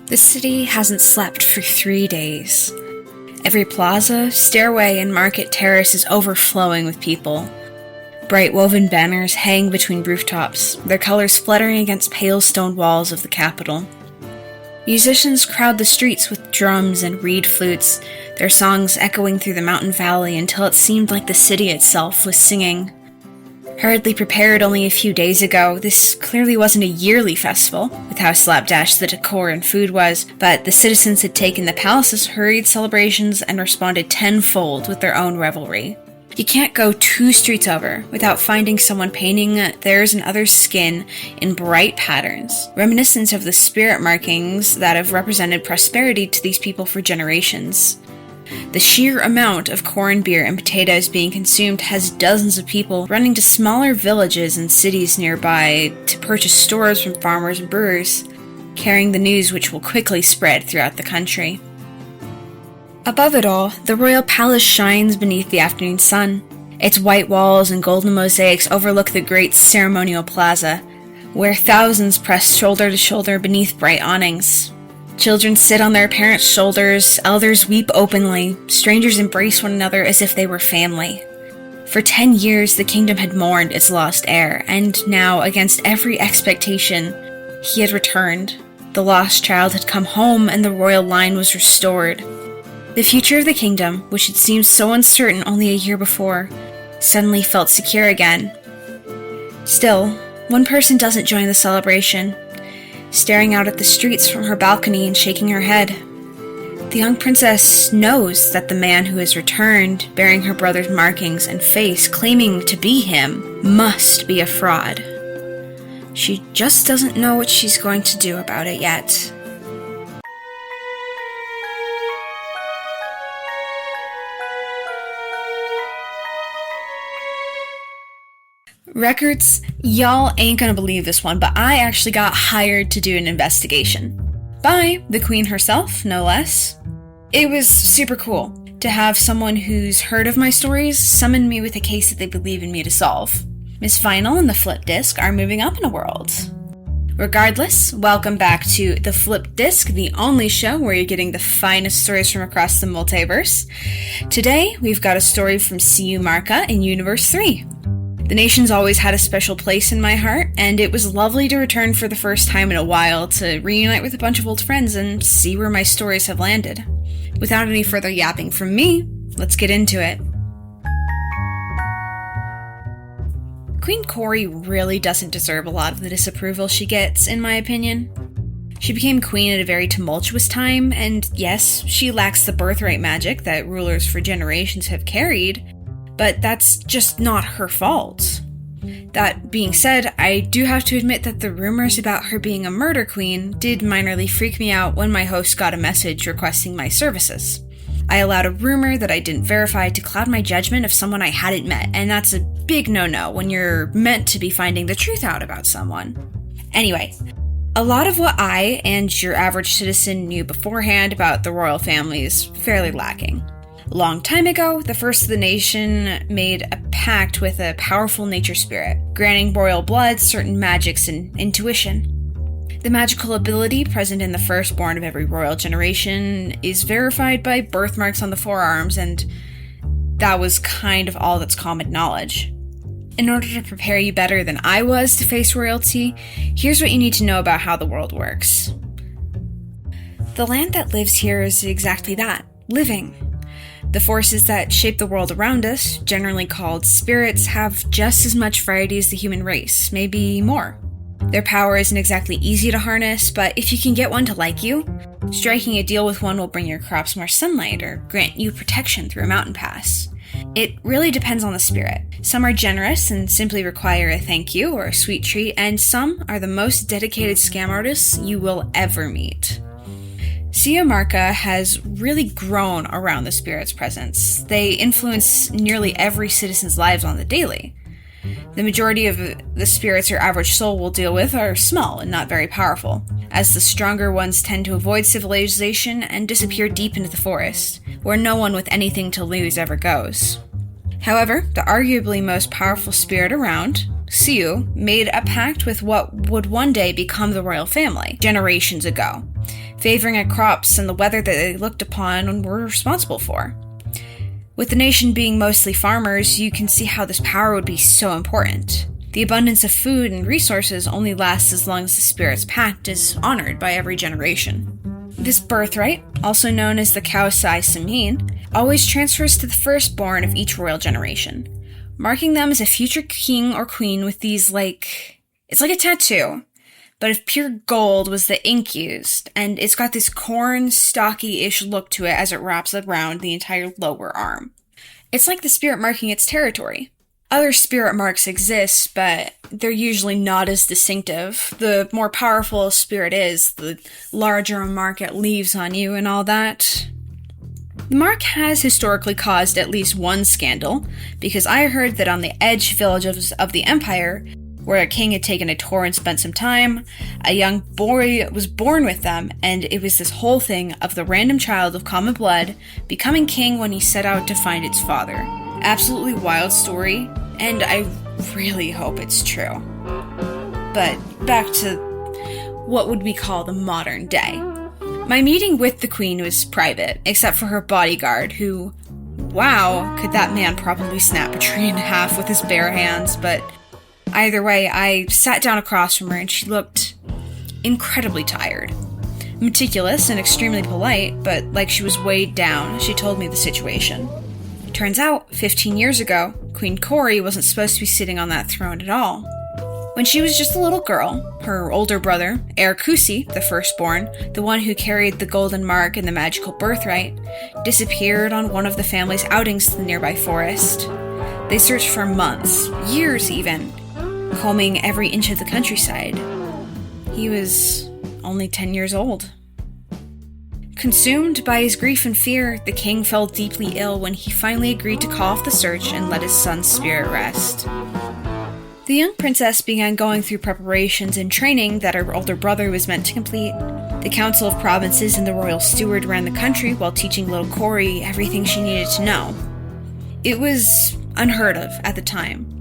The city hasn't slept for 3 days. Every plaza, stairway, and market terrace is overflowing with people. Bright woven banners hang between rooftops, their colors fluttering against pale stone walls of the capital. Musicians crowd the streets with drums and reed flutes, their songs echoing through the mountain valley until it seemed like the city itself was singing. Hurriedly prepared only a few days ago, this clearly wasn't a yearly festival, with how slapdash the decor and food was, but the citizens had taken the palace's hurried celebrations and responded tenfold with their own revelry. You can't go 2 streets over without finding someone painting theirs and others' skin in bright patterns, reminiscent of the spirit markings that have represented prosperity to these people for generations. The sheer amount of corn, beer, and potatoes being consumed has dozens of people running to smaller villages and cities nearby to purchase stores from farmers and brewers, carrying the news which will quickly spread throughout the country. Above it all, the royal palace shines beneath the afternoon sun. Its white walls and golden mosaics overlook the great ceremonial plaza, where thousands press shoulder to shoulder beneath bright awnings. Children sit on their parents' shoulders, elders weep openly, strangers embrace one another as if they were family. For 10 years, the kingdom had mourned its lost heir, and now, against every expectation, he had returned. The lost child had come home, and the royal line was restored. The future of the kingdom, which had seemed so uncertain only a year before, suddenly felt secure again. Still, one person doesn't join the celebration, staring out at the streets from her balcony and shaking her head. The young princess knows that the man who has returned, bearing her brother's markings and face, claiming to be him, must be a fraud. She just doesn't know what she's going to do about it yet. Records, y'all ain't gonna believe this one, but I actually got hired to do an investigation. By the Queen herself, no less. It was super cool to have someone who's heard of my stories summon me with a case that they believe in me to solve. Miss Final and the Flip Disc are moving up in a world. Regardless, welcome back to The Flip Disc, the only show where you're getting the finest stories from across the multiverse. Today, we've got a story from C.U. Marca in Universe 3. The nation's always had a special place in my heart, and it was lovely to return for the first time in a while to reunite with a bunch of old friends and see where my stories have landed. Without any further yapping from me, let's get into it. Queen Cori really doesn't deserve a lot of the disapproval she gets, in my opinion. She became queen at a very tumultuous time, and yes, she lacks the birthright magic that rulers for generations have carried, but that's just not her fault. That being said, I do have to admit that the rumors about her being a murder queen did minorly freak me out when my host got a message requesting my services. I allowed a rumor that I didn't verify to cloud my judgment of someone I hadn't met, and that's a big no-no when you're meant to be finding the truth out about someone. Anyway, a lot of what I and your average citizen knew beforehand about the royal family is fairly lacking. A long time ago, the first of the nation made a pact with a powerful nature spirit, granting royal blood certain magics and intuition. The magical ability present in the firstborn of every royal generation is verified by birthmarks on the forearms, and that was kind of all that's common knowledge. In order to prepare you better than I was to face royalty, here's what you need to know about how the world works. The land that lives here is exactly that, living. The forces that shape the world around us, generally called spirits, have just as much variety as the human race, maybe more. Their power isn't exactly easy to harness, but if you can get one to like you, striking a deal with one will bring your crops more sunlight or grant you protection through a mountain pass. It really depends on the spirit. Some are generous and simply require a thank you or a sweet treat, and some are the most dedicated scam artists you will ever meet. C.U. Marca has really grown around the spirit's presence. They influence nearly every citizen's lives on the daily. The majority of the spirits your average soul will deal with are small and not very powerful, as the stronger ones tend to avoid civilization and disappear deep into the forest, where no one with anything to lose ever goes. However, the arguably most powerful spirit around, C.U., made a pact with what would one day become the royal family, generations ago. favoring our crops and the weather that they looked upon and were responsible for. With the nation being mostly farmers, you can see how this power would be so important. The abundance of food and resources only lasts as long as the spirit's pact is honored by every generation. This birthright, also known as the Kaosai Samin, always transfers to the firstborn of each royal generation, marking them as a future king or queen with these it's like a tattoo, but if pure gold was the ink used, and it's got this corn, stocky-ish look to it as it wraps around the entire lower arm. It's like the spirit marking its territory. Other spirit marks exist, but they're usually not as distinctive. The more powerful a spirit is, the larger a mark it leaves on you and all that. The mark has historically caused at least one scandal, because I heard that on the edge villages of the Empire, where a king had taken a tour and spent some time, a young boy was born with them, and it was this whole thing of the random child of common blood becoming king when he set out to find its father. Absolutely wild story, and I really hope it's true. But back to what would we call the modern day. My meeting with the queen was private, except for her bodyguard, who, wow, could that man probably snap a tree in half with his bare hands, but either way, I sat down across from her and she looked incredibly tired. Meticulous and extremely polite, but like she was weighed down, she told me the situation. Turns out, 15 years ago, Queen Cori wasn't supposed to be sitting on that throne at all. When she was just a little girl, her older brother, Heir Kusi, the firstborn, the one who carried the golden mark and the magical birthright, disappeared on one of the family's outings to the nearby forest. They searched for months, years even, combing every inch of the countryside. He was only 10 years old. Consumed by his grief and fear, the king fell deeply ill when he finally agreed to call off the search and let his son's spirit rest. The young princess began going through preparations and training that her older brother was meant to complete. The Council of Provinces and the royal steward ran the country while teaching little Cori everything she needed to know. It was unheard of at the time.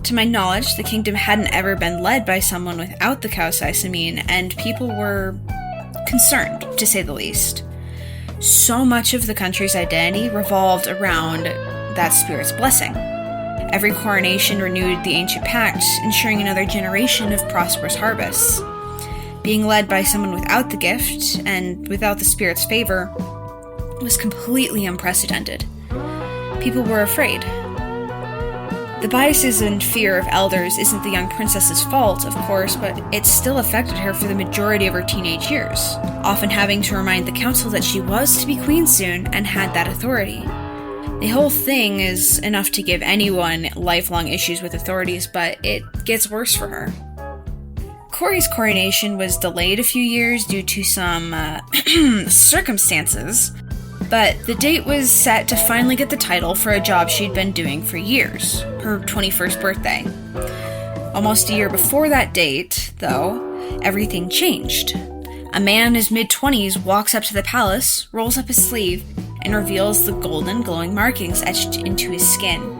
To my knowledge, the kingdom hadn't ever been led by someone without the Kaosai Samin, and people were concerned, to say the least. So much of the country's identity revolved around that spirit's blessing. Every coronation renewed the ancient pact, ensuring another generation of prosperous harvests. Being led by someone without the gift, and without the spirit's favor, was completely unprecedented. People were afraid. The biases and fear of elders isn't the young princess's fault, of course, but it still affected her for the majority of her teenage years, often having to remind the council that she was to be queen soon and had that authority. The whole thing is enough to give anyone lifelong issues with authorities, but it gets worse for her. Cori's coronation was delayed a few years due to some circumstances, but the date was set to finally get the title for a job she'd been doing for years, her 21st birthday. Almost a year before that date, though, everything changed. A man in his mid-20s walks up to the palace, rolls up his sleeve, and reveals the golden glowing markings etched into his skin.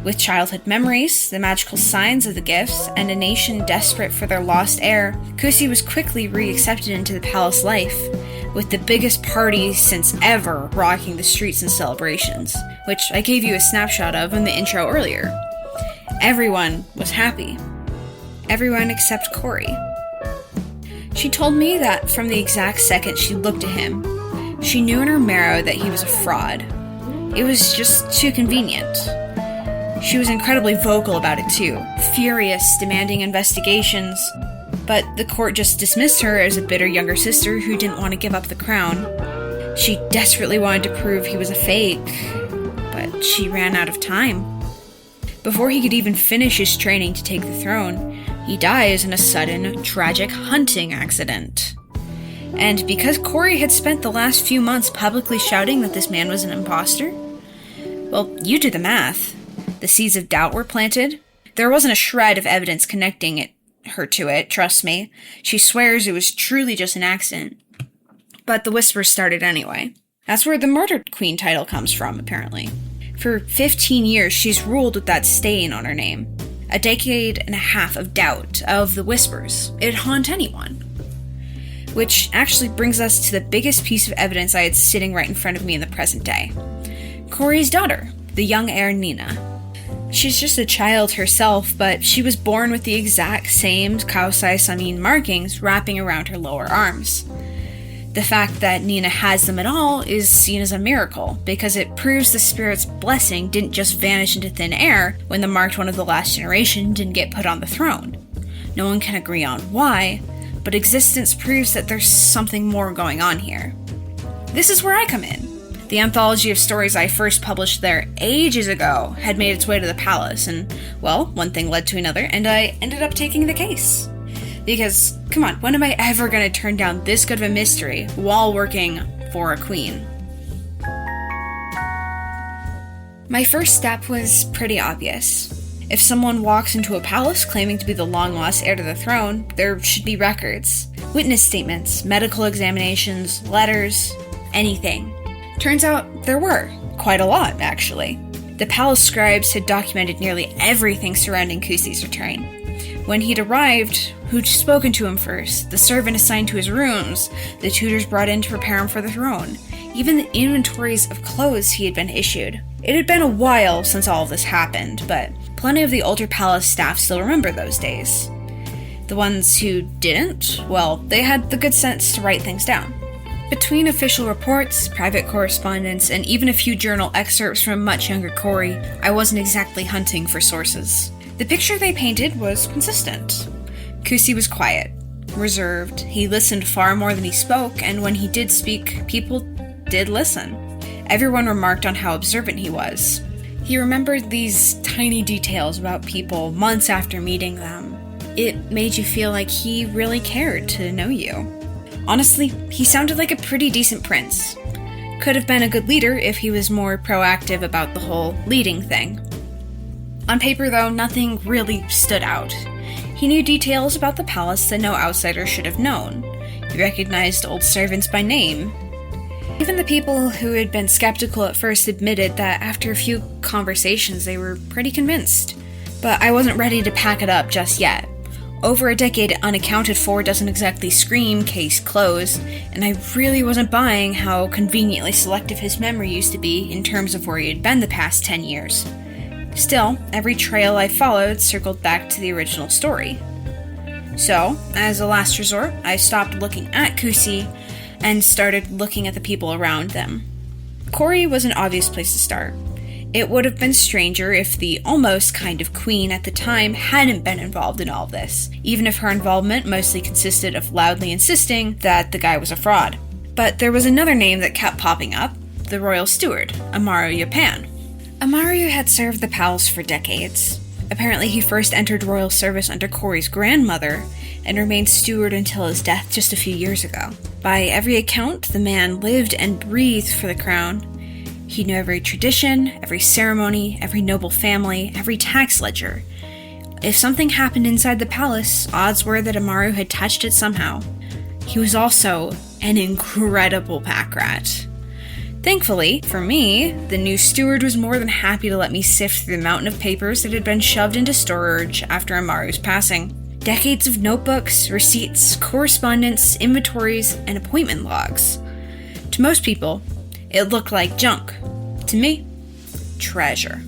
With childhood memories, the magical signs of the gifts, and a nation desperate for their lost heir, Kusi was quickly re-accepted into the palace life, with the biggest party since ever rocking the streets and celebrations, which I gave you a snapshot of in the intro earlier. Everyone was happy. Everyone except Cori. She told me that from the exact second she looked at him, she knew in her marrow that he was a fraud. It was just too convenient. She was incredibly vocal about it too, furious, demanding investigations, but the court just dismissed her as a bitter younger sister who didn't want to give up the crown. She desperately wanted to prove he was a fake, but she ran out of time. Before he could even finish his training to take the throne, he dies in a sudden, tragic hunting accident. And because Cori had spent the last few months publicly shouting that this man was an imposter, well, you do the math. The seeds of doubt were planted. There wasn't a shred of evidence connecting her to it, trust me. She swears it was truly just an accident. But the whispers started anyway. That's where the murdered queen title comes from, apparently. For 15 years, she's ruled with that stain on her name. A decade and a half of doubt, of the whispers. It'd haunt anyone. Which actually brings us to the biggest piece of evidence I had sitting right in front of me in the present day. Corey's daughter, the young heir Nina. She's just a child herself, but she was born with the exact same Kausai Samin markings wrapping around her lower arms. The fact that Nina has them at all is seen as a miracle, because it proves the spirit's blessing didn't just vanish into thin air when the marked one of the last generation didn't get put on the throne. No one can agree on why, but existence proves that there's something more going on here. This is where I come in. The anthology of stories I first published there ages ago had made its way to the palace, and, well, one thing led to another, and I ended up taking the case. Because, come on, when am I ever going to turn down this good of a mystery while working for a queen? My first step was pretty obvious. If someone walks into a palace claiming to be the long-lost heir to the throne, there should be records. Witness statements, medical examinations, letters, anything. Turns out there were. Quite a lot, actually. The palace scribes had documented nearly everything surrounding Kusi's return. When he'd arrived, who'd spoken to him first, the servant assigned to his rooms, the tutors brought in to prepare him for the throne, even the inventories of clothes he had been issued. It had been a while since all of this happened, but plenty of the older palace staff still remember those days. The ones who didn't, well, they had the good sense to write things down. Between official reports, private correspondence, and even a few journal excerpts from much younger Corey, I wasn't exactly hunting for sources. The picture they painted was consistent. Kusi was quiet, reserved, he listened far more than he spoke, and when he did speak, people did listen. Everyone remarked on how observant he was. He remembered these tiny details about people months after meeting them. It made you feel like he really cared to know you. Honestly, he sounded like a pretty decent prince. Could have been a good leader if he was more proactive about the whole leading thing. On paper, though, nothing really stood out. He knew details about the palace that no outsider should have known. He recognized old servants by name. Even the people who had been skeptical at first admitted that after a few conversations they were pretty convinced. But I wasn't ready to pack it up just yet. Over a decade unaccounted for doesn't exactly scream case closed, and I really wasn't buying how conveniently selective his memory used to be in terms of where he had been the past 10 years. Still, every trail I followed circled back to the original story. So, as a last resort, I stopped looking at Kusi and started looking at the people around them. Corey was an obvious place to start. It would have been stranger if the almost kind of queen at the time hadn't been involved in all of this, even if her involvement mostly consisted of loudly insisting that the guy was a fraud. But there was another name that kept popping up, the royal steward, Amaru Yapan. Amaru had served the palace for decades. Apparently he first entered royal service under Corey's grandmother and remained steward until his death just a few years ago. By every account, the man lived and breathed for the crown. He knew every tradition, every ceremony, every noble family, every tax ledger. If something happened inside the palace, odds were that Amaru had touched it somehow. He was also an incredible pack rat. Thankfully, for me, the new steward was more than happy to let me sift through the mountain of papers that had been shoved into storage after Amaru's passing. Decades of notebooks, receipts, correspondence, inventories, and appointment logs. To most people, it looked like junk. To me, treasure.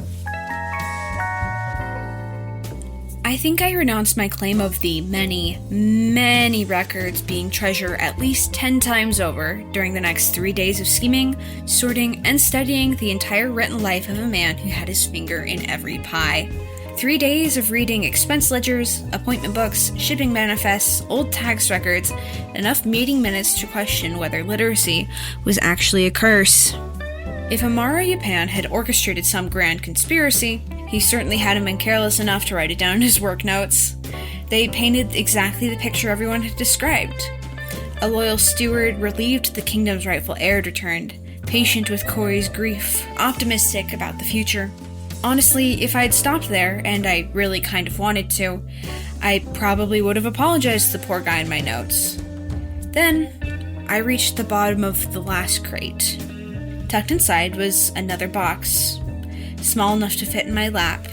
I think I renounced my claim of the many, many records being treasure at least 10 times over during the next 3 days of scheming, sorting, and studying the entire written life of a man who had his finger in every pie. 3 days of reading expense ledgers, appointment books, shipping manifests, old tax records, enough meeting minutes to question whether literacy was actually a curse. If Amaru Yapan had orchestrated some grand conspiracy, he certainly hadn't been careless enough to write it down in his work notes. They painted exactly the picture everyone had described. A loyal steward relieved the kingdom's rightful heir had returned, patient with Corey's grief, optimistic about the future. Honestly, if I'd stopped there, and I really kind of wanted to, I probably would have apologized to the poor guy in my notes. Then, I reached the bottom of the last crate. Tucked inside was another box, small enough to fit in my lap.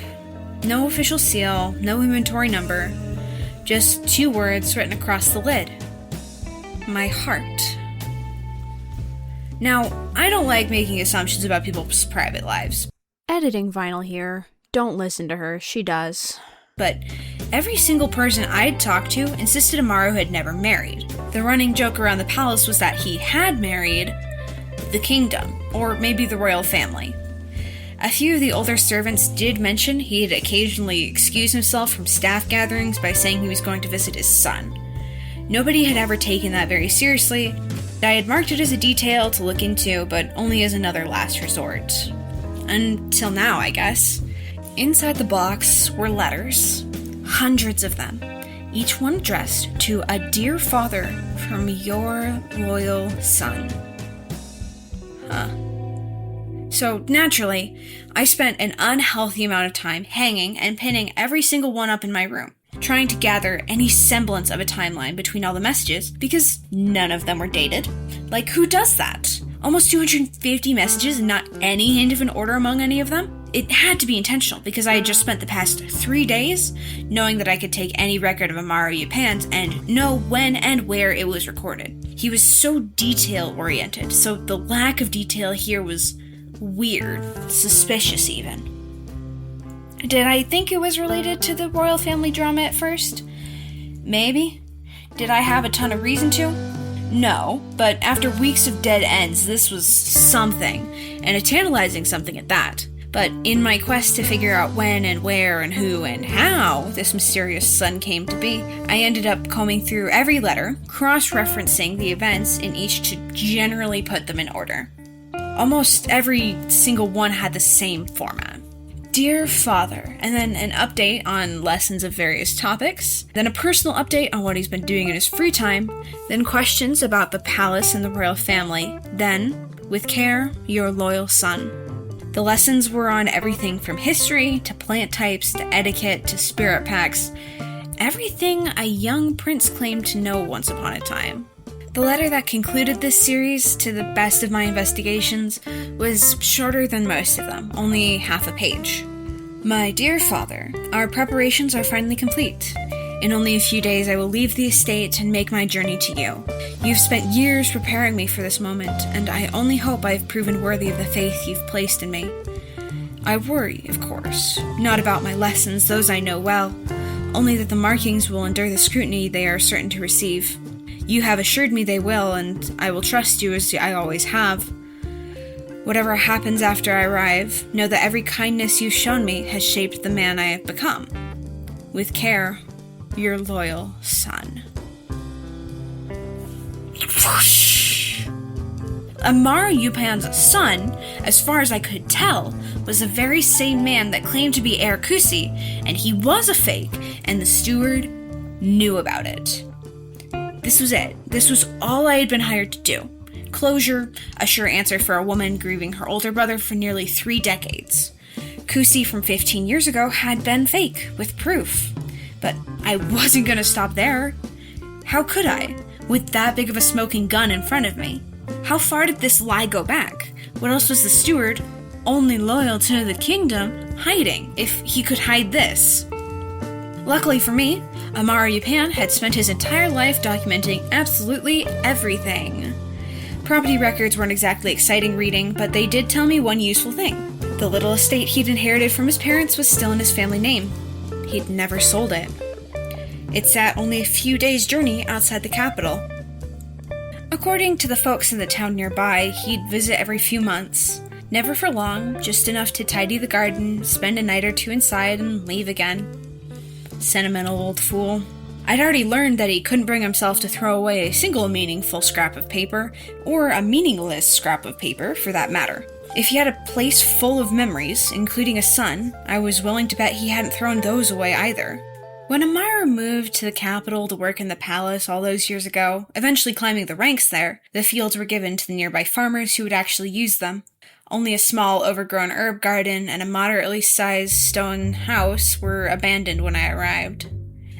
No official seal, no inventory number, just 2 words written across the lid. my heart. Now, I don't like making assumptions about people's private lives. Editing Vinyl here. Don't listen to her, she does. But every single person I'd talked to insisted Amaru had never married. The running joke around the palace was that he had married the kingdom, or maybe the royal family. A few of the older servants did mention he had occasionally excused himself from staff gatherings by saying he was going to visit his son. Nobody had ever taken that very seriously. I had marked it as a detail to look into, but only as another last resort. Until now, I guess. Inside the box were letters, hundreds of them, each one addressed to a dear father from your loyal son. So, naturally, I spent an unhealthy amount of time hanging and pinning every single one up in my room, trying to gather any semblance of a timeline between all the messages, because none of them were dated. Like, who does that? Almost 250 messages and not any hint of an order among any of them? It had to be intentional, because I had just spent the past 3 days knowing that I could take any record of Amaru Yupan's and know when and where it was recorded. He was so detail-oriented, so the lack of detail here was weird, suspicious even. Did I think it was related to the royal family drama at first? Maybe. Did I have a ton of reason to? No, but after weeks of dead ends, this was something, and a tantalizing something at that. But in my quest to figure out when and where and who and how this mysterious son came to be, I ended up combing through every letter, cross-referencing the events in each to generally put them in order. Almost every single one had the same format. Dear Father, and then an update on lessons of various topics, then a personal update on what he's been doing in his free time, then questions about the palace and the royal family, then, with care, your loyal son. The lessons were on everything from history, to plant types, to etiquette, to spirit packs, everything a young prince claimed to know once upon a time. The letter that concluded this series, to the best of my investigations, was shorter than most of them, only half a page. My dear father, our preparations are finally complete. In only a few days I will leave the estate and make my journey to you. You've spent years preparing me for this moment, and I only hope I have proven worthy of the faith you've placed in me. I worry, of course, not about my lessons, those I know well, only that the markings will endure the scrutiny they are certain to receive. You have assured me they will, and I will trust you as I always have. Whatever happens after I arrive, know that every kindness you've shown me has shaped the man I have become. With care, your loyal son. Whoosh! Amaru Yupan's son, as far as I could tell, was the very same man that claimed to be heir Kusi, and he was a fake, and the steward knew about it. This was it. This was all I had been hired to do. Closure, a sure answer for a woman grieving her older brother for nearly 3 decades. Kusi from 15 years ago had been fake, with proof. But I wasn't gonna stop there. How could I, with that big of a smoking gun in front of me? How far did this lie go back? What else was the steward, only loyal to the kingdom, hiding, if he could hide this? Luckily for me, Amaru Yupan had spent his entire life documenting absolutely everything. Property records weren't exactly exciting reading, but they did tell me one useful thing. The little estate he'd inherited from his parents was still in his family name. He'd never sold it. It sat only a few days' journey outside the capital. According to the folks in the town nearby, he'd visit every few months. Never for long, just enough to tidy the garden, spend a night or two inside, and leave again. Sentimental old fool. I'd already learned that he couldn't bring himself to throw away a single meaningful scrap of paper, or a meaningless scrap of paper, for that matter. If he had a place full of memories, including a son, I was willing to bet he hadn't thrown those away either. When Amaru moved to the capital to work in the palace all those years ago, eventually climbing the ranks there, the fields were given to the nearby farmers who would actually use them. Only a small, overgrown herb garden and a moderately sized stone house were abandoned when I arrived.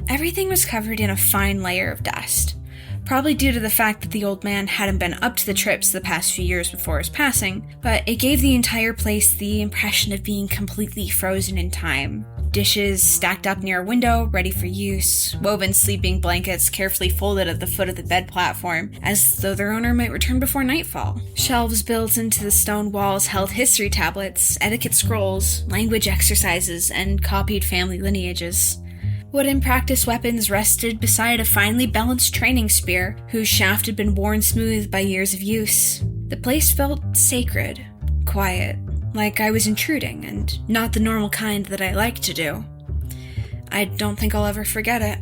Everything was covered in a fine layer of dust, probably due to the fact that the old man hadn't been up to the trips the past few years before his passing, but it gave the entire place the impression of being completely frozen in time. dishes stacked up near a window, ready for use, woven sleeping blankets carefully folded at the foot of the bed platform, as though their owner might return before nightfall. Shelves built into the stone walls held history tablets, etiquette scrolls, language exercises, and copied family lineages. Wooden practice weapons rested beside a finely balanced training spear, whose shaft had been worn smooth by years of use. The place felt sacred, quiet, like I was intruding, and not the normal kind that I like to do. I don't think I'll ever forget it.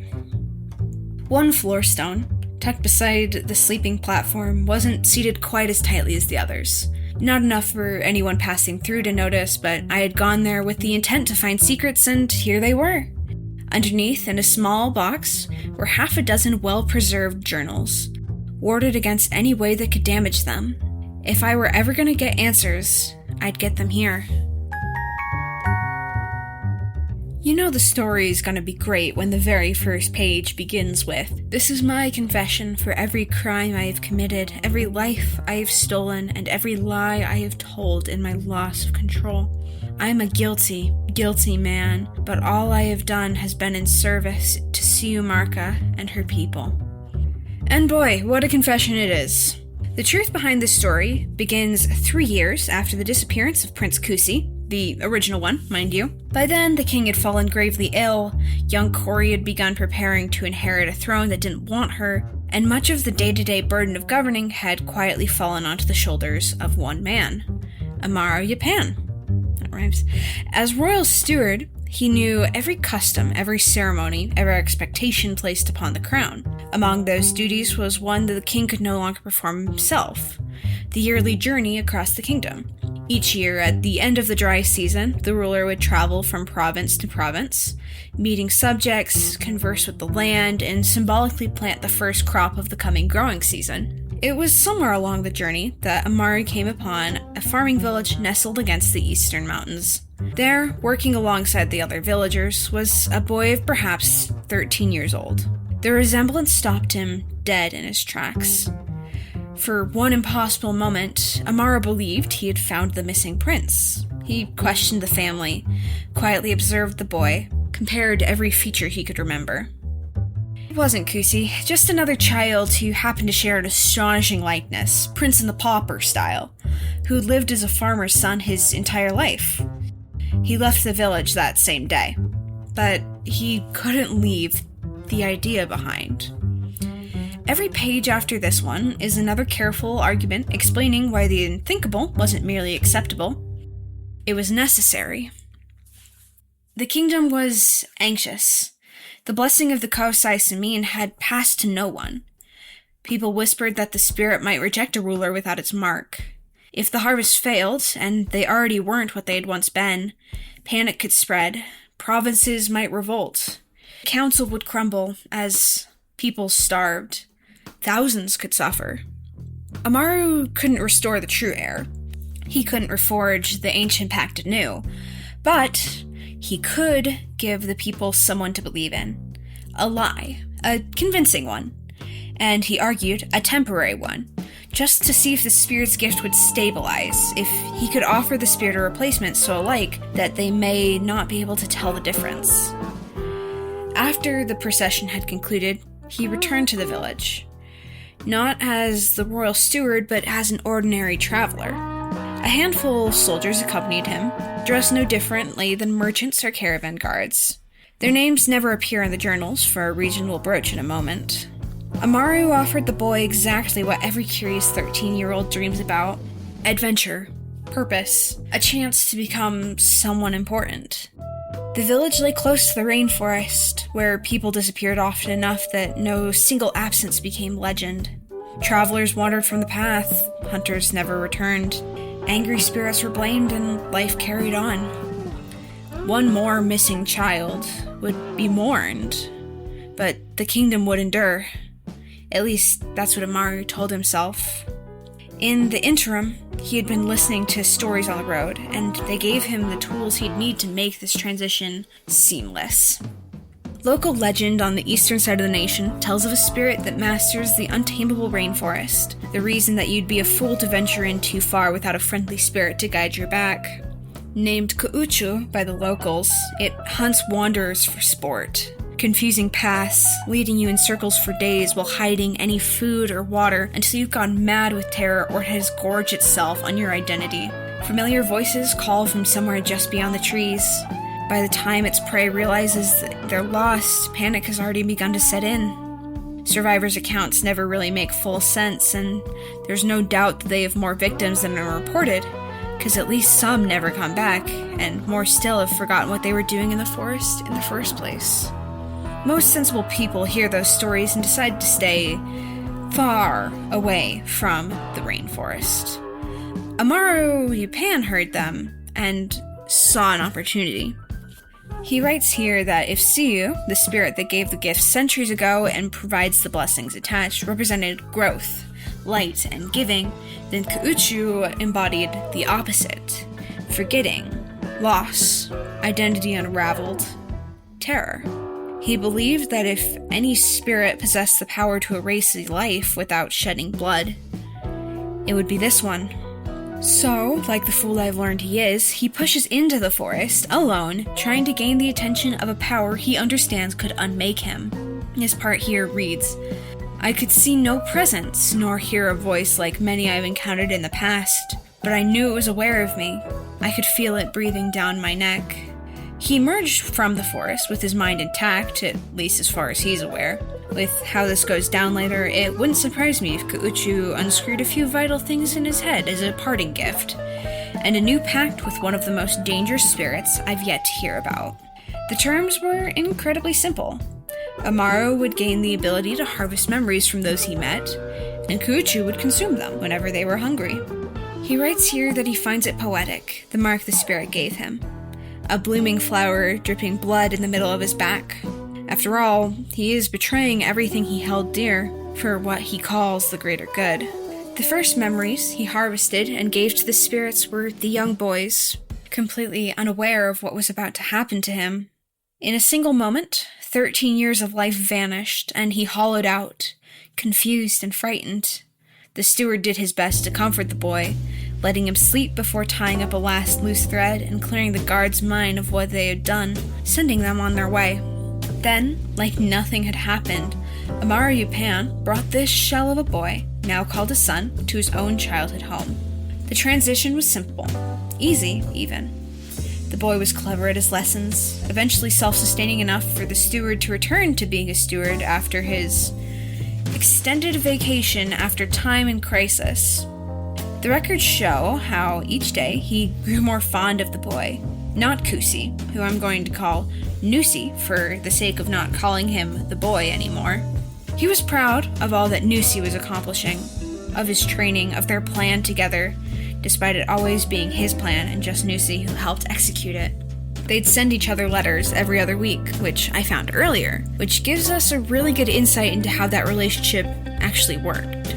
One floor stone, tucked beside the sleeping platform, wasn't seated quite as tightly as the others. Not enough for anyone passing through to notice, but I had gone there with the intent to find secrets, and here they were. Underneath, in a small box, were half a dozen well-preserved journals, warded against any way that could damage them. If I were ever going to get answers, I'd get them here. You know the story's going to be great when the very first page begins with, "This is my confession for every crime I have committed, every life I have stolen, and every lie I have told in my loss of control. I am a guilty man, but all I have done has been in service to Siumarka and her people." And boy, what a confession it is. The truth behind this story begins 3 years after the disappearance of Prince Kusi, the original one, mind you. By then, the king had fallen gravely ill, young Cori had begun preparing to inherit a throne that didn't want her, and much of the day-to-day burden of governing had quietly fallen onto the shoulders of one man, Amaro Yapan. That rhymes. As royal steward, he knew every custom, every ceremony, every expectation placed upon the crown. Among those duties was one that the king could no longer perform himself: the yearly journey across the kingdom. Each year, at the end of the dry season, the ruler would travel from province to province, meeting subjects, converse with the land, and symbolically plant the first crop of the coming growing season. It was somewhere along the journey that Amari came upon a farming village nestled against the eastern mountains. There, working alongside the other villagers, was a boy of perhaps 13 years old. The resemblance stopped him dead in his tracks. For one impossible moment, Amaro believed he had found the missing prince. He questioned the family, quietly observed the boy, compared every feature he could remember. It wasn't Kusi, just another child who happened to share an astonishing likeness, Prince and the Pauper style, who lived as a farmer's son his entire life. He left the village that same day, but he couldn't leave the idea behind. Every page after this one is another careful argument explaining why the unthinkable wasn't merely acceptable. It was necessary. The kingdom was anxious. The blessing of the Kosai Samin had passed to no one. People whispered that the spirit might reject a ruler without its mark. If the harvest failed, and they already weren't what they had once been, panic could spread, provinces might revolt, the council would crumble as people starved, thousands could suffer. Amaru couldn't restore the true heir. He couldn't reforge the ancient pact anew, but he could give the people someone to believe in. A lie, a convincing one, and he argued a temporary one, just to see if the spirit's gift would stabilize, if he could offer the spirit a replacement so alike that they may not be able to tell the difference. After the procession had concluded, he returned to the village. Not as the royal steward, but as an ordinary traveler. A handful of soldiers accompanied him, dressed no differently than merchants or caravan guards. Their names never appear in the journals, for a reason we'll broach in a moment. Amaru offered the boy exactly what every curious 13-year-old dreams about: adventure, purpose, a chance to become someone important. The village lay close to the rainforest, where people disappeared often enough that no single absence became legend. Travelers wandered from the path, hunters never returned, angry spirits were blamed, and life carried on. One more missing child would be mourned, but the kingdom would endure. At least, that's what Amaru told himself. In the interim, he had been listening to stories on the road, and they gave him the tools he'd need to make this transition seamless. Local legend on the eastern side of the nation tells of a spirit that masters the untamable rainforest, the reason that you'd be a fool to venture in too far without a friendly spirit to guide your back. Named Kuuchu by the locals, it hunts wanderers for sport, confusing paths, leading you in circles for days while hiding any food or water until you've gone mad with terror or it has gorged itself on your identity. Familiar voices call from somewhere just beyond the trees. By the time its prey realizes that they're lost, panic has already begun to set in. Survivors' accounts never really make full sense, and there's no doubt that they have more victims than are reported, because at least some never come back, and more still have forgotten what they were doing in the forest in the first place. Most sensible people hear those stories and decide to stay far away from the rainforest. Amaru Yupan heard them and saw an opportunity. He writes here that if Siyu, the spirit that gave the gifts centuries ago and provides the blessings attached, represented growth, light, and giving, then Kuuchu embodied the opposite: forgetting, loss, identity unraveled, terror. He believed that if any spirit possessed the power to erase a life without shedding blood, it would be this one. So, like the fool I've learned he is, he pushes into the forest, alone, trying to gain the attention of a power he understands could unmake him. His part here reads, "I could see no presence, nor hear a voice like many I've encountered in the past, but I knew it was aware of me. I could feel it breathing down my neck." He emerged from the forest with his mind intact, at least as far as he's aware. With how this goes down later, it wouldn't surprise me if Kuuchu unscrewed a few vital things in his head as a parting gift, and a new pact with one of the most dangerous spirits I've yet to hear about. The terms were incredibly simple. Amaru would gain the ability to harvest memories from those he met, and Kuuchu would consume them whenever they were hungry. He writes here that he finds it poetic, the mark the spirit gave him. A blooming flower dripping blood in the middle of his back. After all, he is betraying everything he held dear for what he calls the greater good. The first memories he harvested and gave to the spirits were the young boys, completely unaware of what was about to happen to him. In a single moment, 13 years of life vanished, and he hollowed out, confused and frightened. The steward did his best to comfort the boy, letting him sleep before tying up a last loose thread and clearing the guard's mind of what they had done, sending them on their way. Then, like nothing had happened, Amaru Yupan brought this shell of a boy, now called a son, to his own childhood home. The transition was simple, easy even. The boy was clever at his lessons, eventually self-sustaining enough for the steward to return to being a steward after his extended vacation after time and crisis. The records show how each day he grew more fond of the boy, not Kusi, who I'm going to call Nusi for the sake of not calling him the boy anymore. He was proud of all that Nusi was accomplishing, of his training, of their plan together, despite it always being his plan and just Nusi who helped execute it. They'd send each other letters every other week, which I found earlier, which gives us a really good insight into how that relationship actually worked.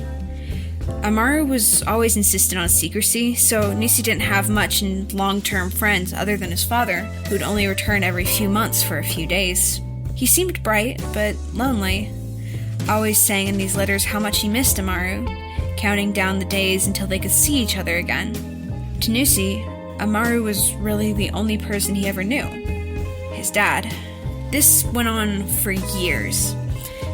Amaru was always insistent on secrecy, so Nusi didn't have much in long-term friends other than his father, who'd only return every few months for a few days. He seemed bright, but lonely, always saying in these letters how much he missed Amaru, counting down the days until they could see each other again. To Nusi, Amaru was really the only person he ever knew. His dad. This went on for years,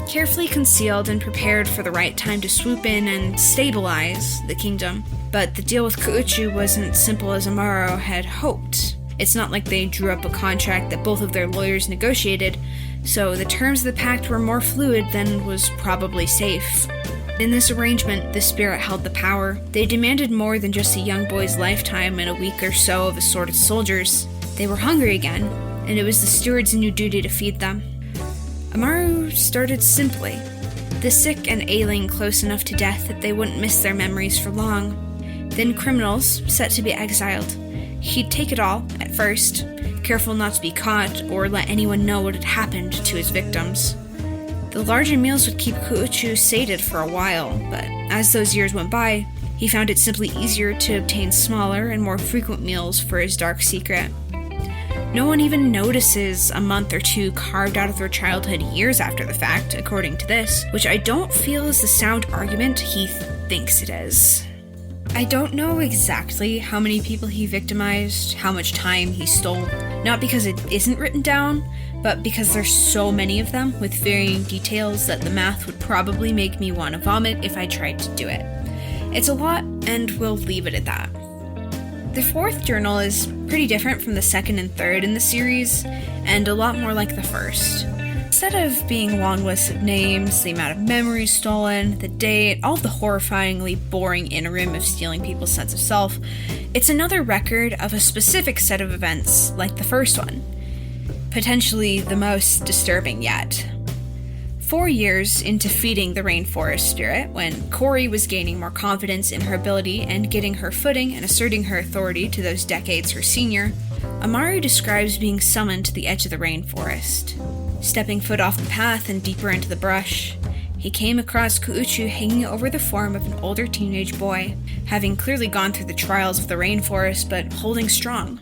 carefully concealed and prepared for the right time to swoop in and stabilize the kingdom. But the deal with Kuuchu wasn't simple as Amaru had hoped. It's not like they drew up a contract that both of their lawyers negotiated, so the terms of the pact were more fluid than was probably safe. In this arrangement, the spirit held the power. They demanded more than just a young boy's lifetime and a week or so of assorted soldiers. They were hungry again, and it was the steward's new duty to feed them. Amaru started simply. The sick and ailing close enough to death that they wouldn't miss their memories for long. Then criminals, set to be exiled. He'd take it all, at first, careful not to be caught or let anyone know what had happened to his victims. The larger meals would keep Kuuchu sated for a while, but as those years went by, he found it simply easier to obtain smaller and more frequent meals for his dark secret. No one even notices a month or two carved out of their childhood years after the fact, according to this, which I don't feel is the sound argument he thinks it is. I don't know exactly how many people he victimized, how much time he stole, not because it isn't written down, but because there's so many of them with varying details that the math would probably make me want to vomit if I tried to do it. It's a lot, and we'll leave it at that. The fourth journal is pretty different from the second and third in the series, and a lot more like the first. Instead of being long lists of names, the amount of memories stolen, the date, all the horrifyingly boring interim of stealing people's sense of self, it's another record of a specific set of events like the first one. Potentially the most disturbing yet. 4 years into feeding the rainforest spirit, when Corey was gaining more confidence in her ability and getting her footing and asserting her authority to those decades her senior, Amaru describes being summoned to the edge of the rainforest. Stepping foot off the path and deeper into the brush, he came across Kuuchu hanging over the form of an older teenage boy, having clearly gone through the trials of the rainforest but holding strong.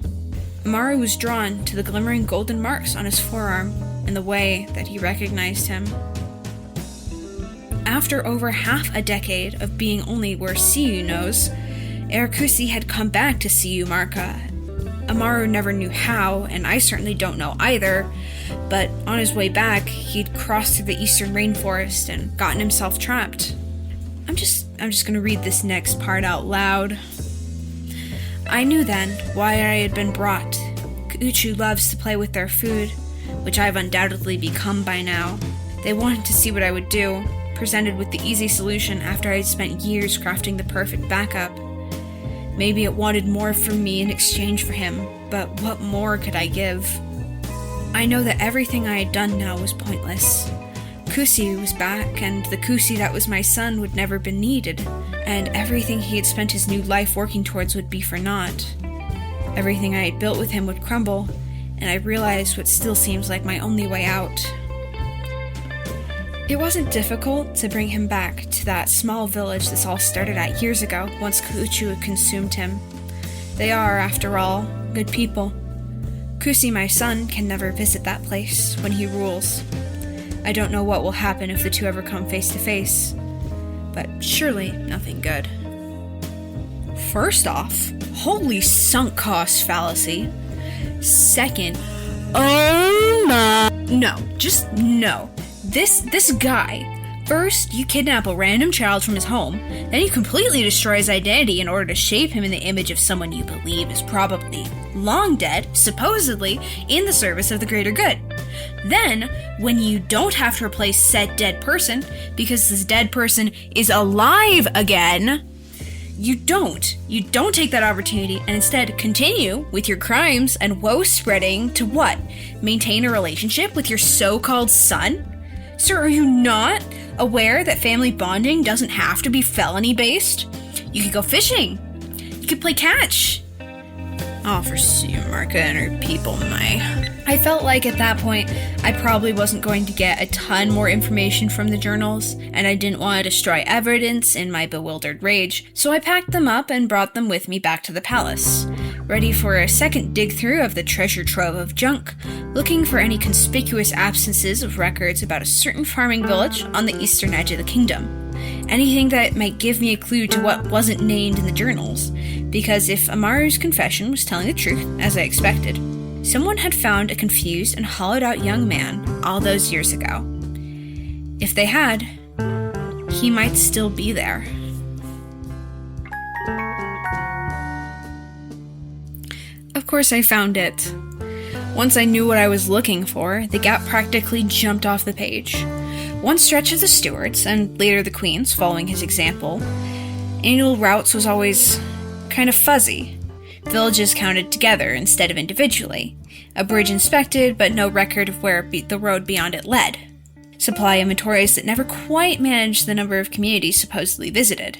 Amaru was drawn to the glimmering golden marks on his forearm and the way that he recognized him. After over half a decade of being only where Siyu knows, Erakusi had come back to Siyu Marka. Amaru never knew how, and I certainly don't know either, but on his way back, he'd crossed through the eastern rainforest and gotten himself trapped. I'm just gonna read this next part out loud. I knew then why I had been brought. Kuuchu loves to play with their food, which I've undoubtedly become by now. They wanted to see what I would do, presented with the easy solution after I'd spent years crafting the perfect backup. Maybe it wanted more from me in exchange for him, but what more could I give? I know that everything I had done now was pointless. Kusi was back, and the Kusi that was my son would never be needed, and everything he had spent his new life working towards would be for naught. Everything I had built with him would crumble, and I realized what still seems like my only way out. It wasn't difficult to bring him back to that small village this all started at years ago, once Kuuchu had consumed him. They are, after all, good people. Kusi, my son, can never visit that place when he rules. I don't know what will happen if the two ever come face to face, but surely nothing good. First off, holy sunk cost fallacy. Second, oh my... No, just no. This guy, first you kidnap a random child from his home, then you completely destroy his identity in order to shape him in the image of someone you believe is probably long dead, supposedly in the service of the greater good. Then, when you don't have to replace said dead person, because this dead person is alive again, you don't take that opportunity and instead continue with your crimes and woe spreading to what? Maintain a relationship with your so-called son? Sir, are you not aware that family bonding doesn't have to be felony-based? You could go fishing. You could play catch. Oh, for Siyu Marka and her people, my... I felt like at that point, I probably wasn't going to get a ton more information from the journals, and I didn't want to destroy evidence in my bewildered rage, so I packed them up and brought them with me back to the palace, ready for a second dig-through of the treasure trove of junk, looking for any conspicuous absences of records about a certain farming village on the eastern edge of the kingdom. Anything that might give me a clue to what wasn't named in the journals, because if Amaru's confession was telling the truth, as I expected, someone had found a confused and hollowed-out young man all those years ago. If they had, he might still be there. Of course I found it. Once I knew what I was looking for, the gap practically jumped off the page. One stretch of the stewards, and later the queens, following his example, annual routes was always kind of fuzzy. Villages counted together instead of individually. A bridge inspected, but no record of where the road beyond it led. Supply inventories that never quite managed the number of communities supposedly visited.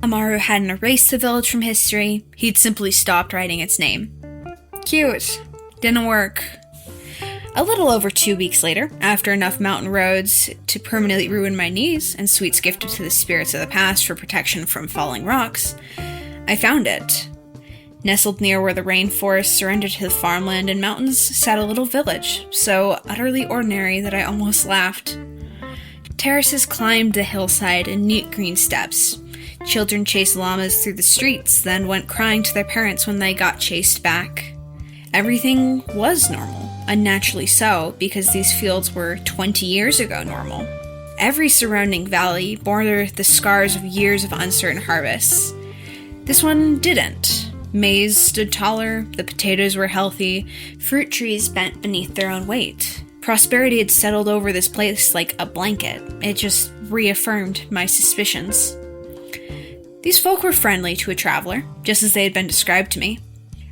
Amaru hadn't erased the village from history, he'd simply stopped writing its name. Cute. Didn't work. A little over 2 weeks later, after enough mountain roads to permanently ruin my knees and sweets gifted to the spirits of the past for protection from falling rocks, I found it. Nestled near where the rainforest surrendered to the farmland and mountains sat a little village, so utterly ordinary that I almost laughed. Terraces climbed the hillside in neat green steps. Children chased llamas through the streets, then went crying to their parents when they got chased back. Everything was normal, unnaturally so, because these fields were 20 years ago normal. Every surrounding valley bore the scars of years of uncertain harvests. This one didn't. Maize stood taller, the potatoes were healthy, fruit trees bent beneath their own weight. Prosperity had settled over this place like a blanket. It just reaffirmed my suspicions. These folk were friendly to a traveler, just as they had been described to me.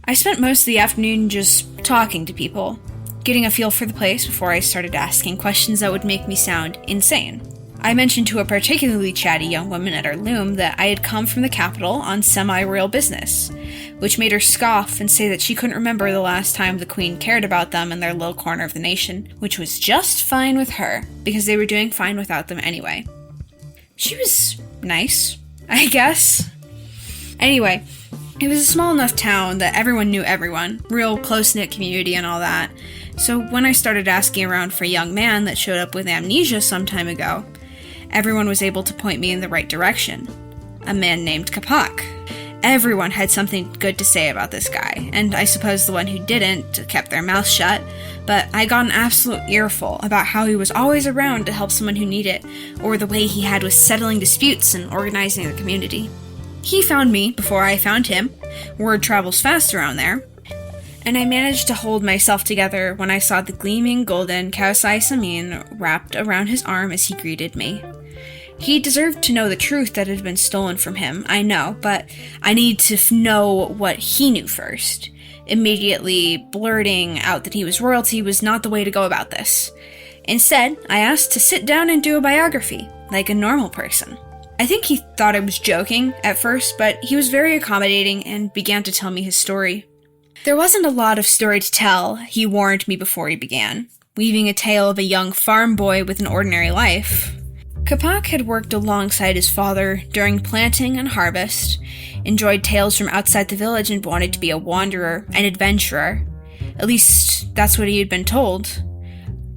I spent most of the afternoon just talking to people, getting a feel for the place before I started asking questions that would make me sound insane. I mentioned to a particularly chatty young woman at our loom that I had come from the capital on semi-royal business, which made her scoff and say that she couldn't remember the last time the Queen cared about them in their little corner of the nation, which was just fine with her, because they were doing fine without them anyway. She was nice, I guess. Anyway, it was a small enough town that everyone knew everyone, real close-knit community and all that, so when I started asking around for a young man that showed up with amnesia some time ago, everyone was able to point me in the right direction. A man named Kapak. Everyone had something good to say about this guy, and I suppose the one who didn't kept their mouth shut, but I got an absolute earful about how he was always around to help someone who needed it, or the way he had with settling disputes and organizing the community. He found me before I found him. Word travels fast around there. And I managed to hold myself together when I saw the gleaming golden Kausai Samin wrapped around his arm as he greeted me. He deserved to know the truth that had been stolen from him, I know, but I need to know what he knew first. Immediately blurting out that he was royalty was not the way to go about this. Instead, I asked to sit down and do a biography, like a normal person. I think he thought I was joking at first, but he was very accommodating and began to tell me his story. There wasn't a lot of story to tell, he warned me before he began, weaving a tale of a young farm boy with an ordinary life. Kapak had worked alongside his father during planting and harvest, enjoyed tales from outside the village and wanted to be a wanderer, an adventurer. At least, that's what he had been told.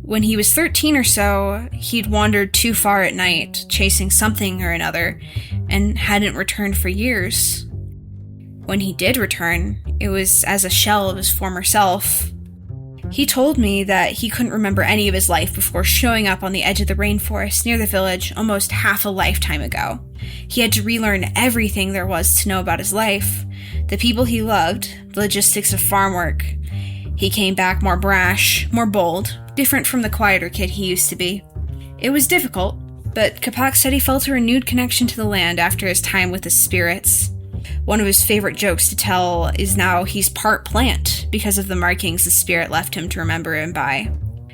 When he was 13 or so, he'd wandered too far at night, chasing something or another, and hadn't returned for years. When he did return, it was as a shell of his former self. He told me that he couldn't remember any of his life before showing up on the edge of the rainforest near the village almost half a lifetime ago. He had to relearn everything there was to know about his life, the people he loved, the logistics of farm work. He came back more brash, more bold, different from the quieter kid he used to be. It was difficult, but Kapak said he felt a renewed connection to the land after his time with the spirits. One of his favorite jokes to tell is now he's part plant because of the markings the spirit left him to remember him by.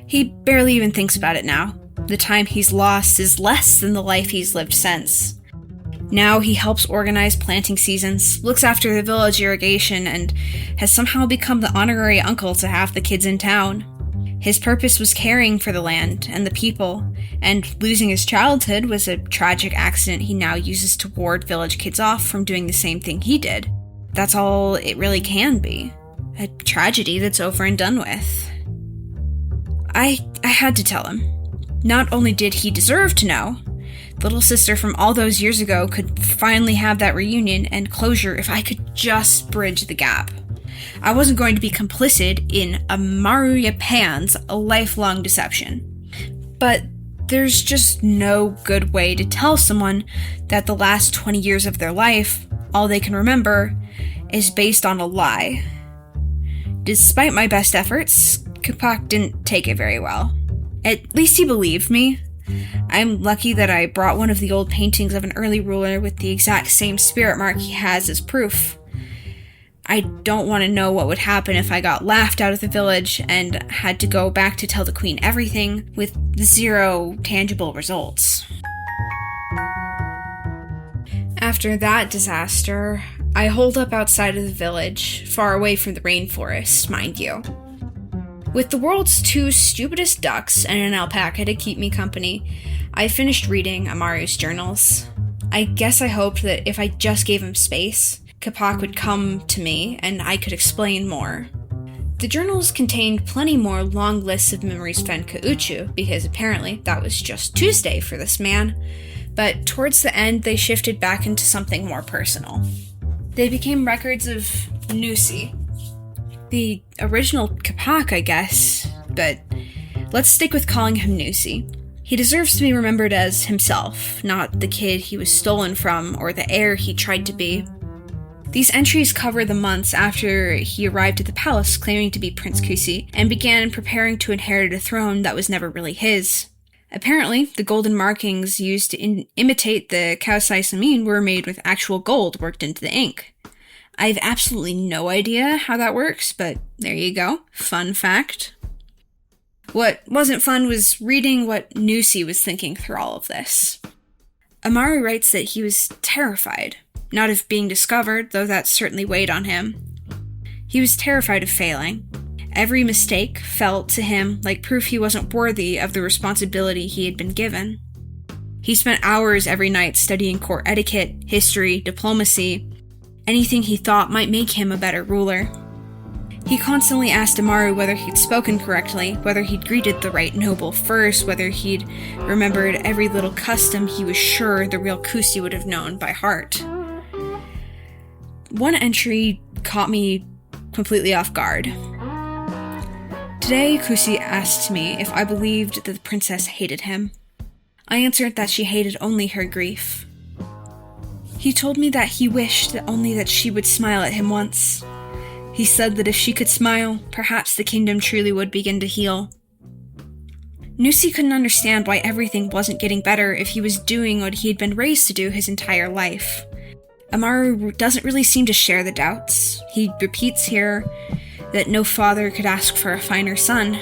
He barely even thinks about it now. The time he's lost is less than the life he's lived since. Now he helps organize planting seasons, looks after the village irrigation, and has somehow become the honorary uncle to half the kids in town. His purpose was caring for the land and the people, and losing his childhood was a tragic accident he now uses to ward village kids off from doing the same thing he did. That's all it really can be. A tragedy that's over and done with. I had to tell him. Not only did he deserve to know, little sister from all those years ago could finally have that reunion and closure if I could just bridge the gap. I wasn't going to be complicit in Amaru Yapan's lifelong deception. But there's just no good way to tell someone that the last 20 years of their life, all they can remember, is based on a lie. Despite my best efforts, Kapak didn't take it very well. At least he believed me. I'm lucky that I brought one of the old paintings of an early ruler with the exact same spirit mark he has as proof. I don't want to know what would happen if I got laughed out of the village and had to go back to tell the queen everything with zero tangible results. After that disaster, I holed up outside of the village, far away from the rainforest, mind you. With the world's two stupidest ducks and an alpaca to keep me company, I finished reading Amaru's journals. I guess I hoped that if I just gave him space, Kapak would come to me and I could explain more. The journals contained plenty more long lists of memories from Kauchu, because apparently that was just Tuesday for this man, but towards the end they shifted back into something more personal. They became records of Nusi. The original Kapak, I guess, but let's stick with calling him Nusi. He deserves to be remembered as himself, not the kid he was stolen from or the heir he tried to be. These entries cover the months after he arrived at the palace claiming to be Prince Kusi and began preparing to inherit a throne that was never really his. Apparently, the golden markings used to imitate the Kausai Samin were made with actual gold worked into the ink. I have absolutely no idea how that works, but there you go. Fun fact. What wasn't fun was reading what Nusi was thinking through all of this. Amaru writes that he was terrified. Not of being discovered, though that certainly weighed on him. He was terrified of failing. Every mistake felt to him like proof he wasn't worthy of the responsibility he had been given. He spent hours every night studying court etiquette, history, diplomacy, anything he thought might make him a better ruler. He constantly asked Amaru whether he'd spoken correctly, whether he'd greeted the right noble first, whether he'd remembered every little custom he was sure the real Kusi would have known by heart. One entry caught me completely off guard. Today, Kusi asked me if I believed that the princess hated him. I answered that she hated only her grief. He told me that he wished that she would smile at him once. He said that if she could smile, perhaps the kingdom truly would begin to heal. Nusi couldn't understand why everything wasn't getting better if he was doing what he had been raised to do his entire life. Amaru doesn't really seem to share the doubts. He repeats here that no father could ask for a finer son.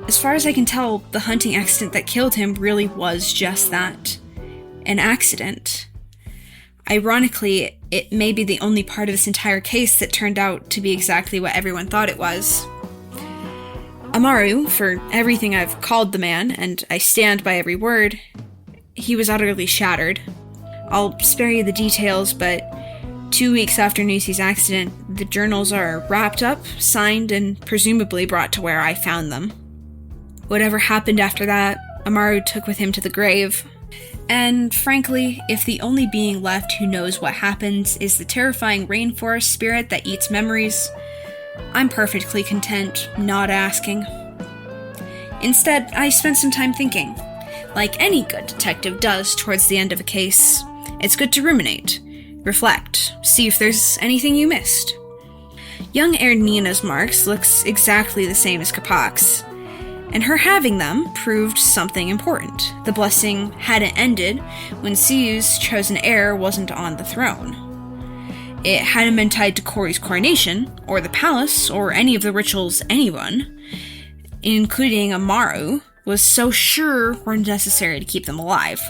As far as I can tell, the hunting accident that killed him really was just that. An accident. Ironically, it may be the only part of this entire case that turned out to be exactly what everyone thought it was. Amaru, for everything I've called the man, and I stand by every word, he was utterly shattered. I'll spare you the details, but 2 weeks after Nusi's accident, the journals are wrapped up, signed, and presumably brought to where I found them. Whatever happened after that, Amaru took with him to the grave. And frankly, if the only being left who knows what happens is the terrifying rainforest spirit that eats memories, I'm perfectly content not asking. Instead, I spent some time thinking. Like any good detective does towards the end of a case, it's good to ruminate, reflect, see if there's anything you missed. Young Erdnina's marks looks exactly the same as Kapak's, and her having them proved something important. The blessing hadn't ended when Siyu's chosen heir wasn't on the throne. It hadn't been tied to Cory's coronation, or the palace, or any of the rituals anyone, including Amaru, was so sure were necessary to keep them alive.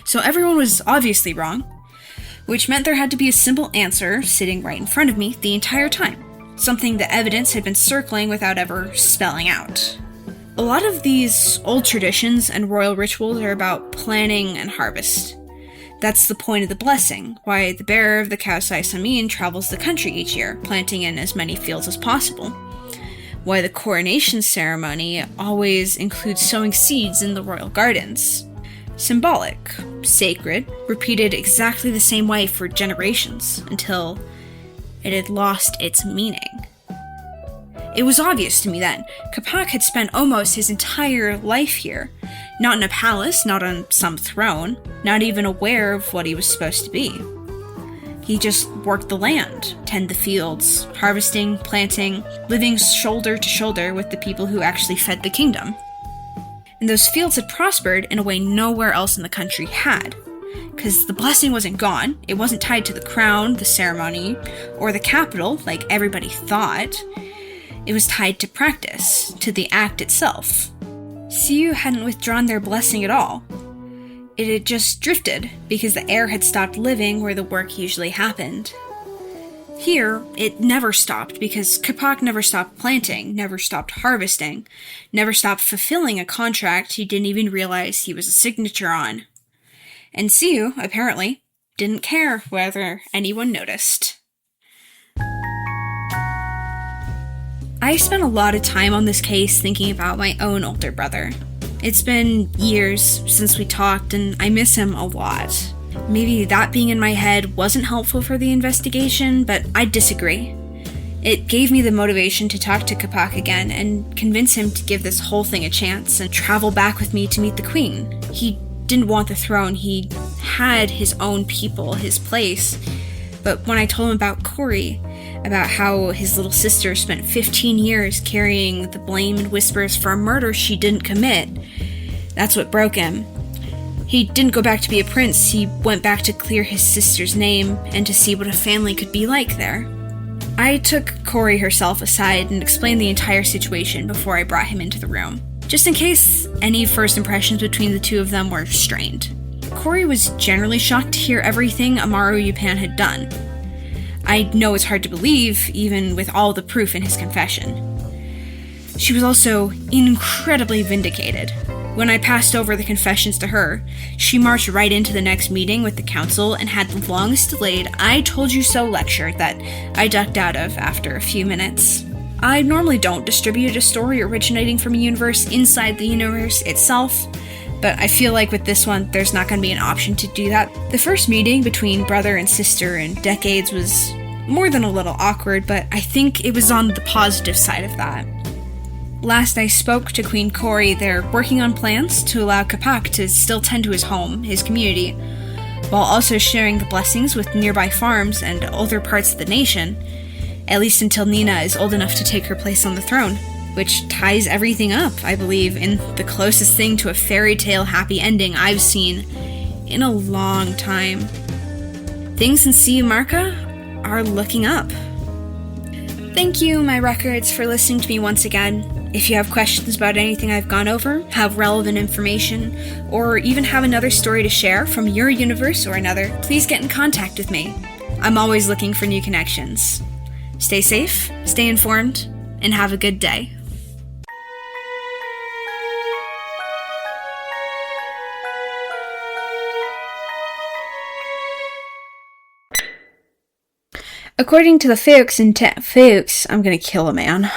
So everyone was obviously wrong, which meant there had to be a simple answer sitting right in front of me the entire time, something the evidence had been circling without ever spelling out. A lot of these old traditions and royal rituals are about planning and harvest. That's the point of the blessing, why the bearer of the Kausai Samin travels the country each year, planting in as many fields as possible. Why the coronation ceremony always includes sowing seeds in the royal gardens. Symbolic, sacred, repeated exactly the same way for generations, until it had lost its meaning. It was obvious to me then, Kapak had spent almost his entire life here, not in a palace, not on some throne, not even aware of what he was supposed to be. He just worked the land, tend the fields, harvesting, planting, living shoulder to shoulder with the people who actually fed the kingdom. And those fields had prospered in a way nowhere else in the country had. Because the blessing wasn't gone, it wasn't tied to the crown, the ceremony, or the capital like everybody thought. It was tied to practice, to the act itself. Siyu hadn't withdrawn their blessing at all. It had just drifted, because the heir had stopped living where the work usually happened. Here, it never stopped, because Kapak never stopped planting, never stopped harvesting, never stopped fulfilling a contract he didn't even realize he was a signature on. And Siyu, apparently, didn't care whether anyone noticed. I spent a lot of time on this case thinking about my own older brother. It's been years since we talked, and I miss him a lot. Maybe that being in my head wasn't helpful for the investigation, but I disagree. It gave me the motivation to talk to Capac again and convince him to give this whole thing a chance and travel back with me to meet the Queen. He didn't want the throne. He had his own people, his place. But when I told him about Corey, about how his little sister spent 15 years carrying the blame and whispers for a murder she didn't commit, that's what broke him. He didn't go back to be a prince. He went back to clear his sister's name and to see what a family could be like there. I took Corey herself aside and explained the entire situation before I brought him into the room, just in case any first impressions between the two of them were strained. Corey was generally shocked to hear everything Amaru Yupan had done. I know it's hard to believe, even with all the proof in his confession. She was also incredibly vindicated. When I passed over the confessions to her, she marched right into the next meeting with the council and had the longest delayed "I told you so" lecture that I ducked out of after a few minutes. I normally don't distribute a story originating from a universe inside the universe itself, but I feel like with this one, there's not going to be an option to do that. The first meeting between brother and sister in decades was more than a little awkward, but I think it was on the positive side of that. Last I spoke to Queen Corey, they're working on plans to allow Capac to still tend to his home, his community, while also sharing the blessings with nearby farms and other parts of the nation, at least until Nina is old enough to take her place on the throne, which ties everything up, I believe, in the closest thing to a fairy tale happy ending I've seen in a long time. Things in CU Marca are looking up. Thank you, my records, for listening to me once again. If you have questions about anything I've gone over, have relevant information, or even have another story to share from your universe or another, please get in contact with me. I'm always looking for new connections. Stay safe, stay informed, and have a good day. According to the folks I'm gonna kill a man.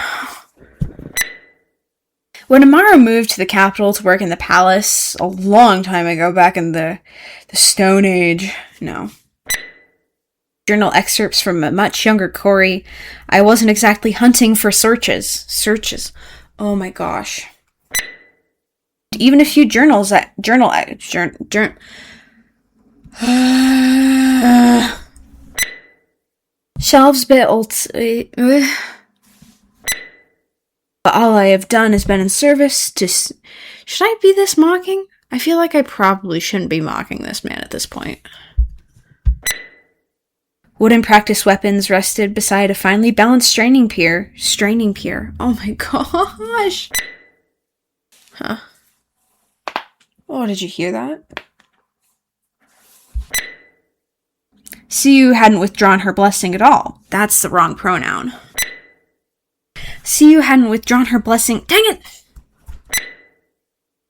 When Amaru moved to the capital to work in the palace a long time ago, back in the Stone Age, journal excerpts from a much younger Corey, I wasn't exactly hunting for searches. Oh my gosh. Even a few journals shelves bit old. But all I have done has been in service to... Should I be this mocking? I feel like I probably shouldn't be mocking this man at this point. Wooden practice weapons rested beside a finely balanced straining pier. Oh my gosh! Huh. Oh, did you hear that? Siu hadn't withdrawn her blessing at all. That's the wrong pronoun. Siu hadn't withdrawn her blessing. Dang it!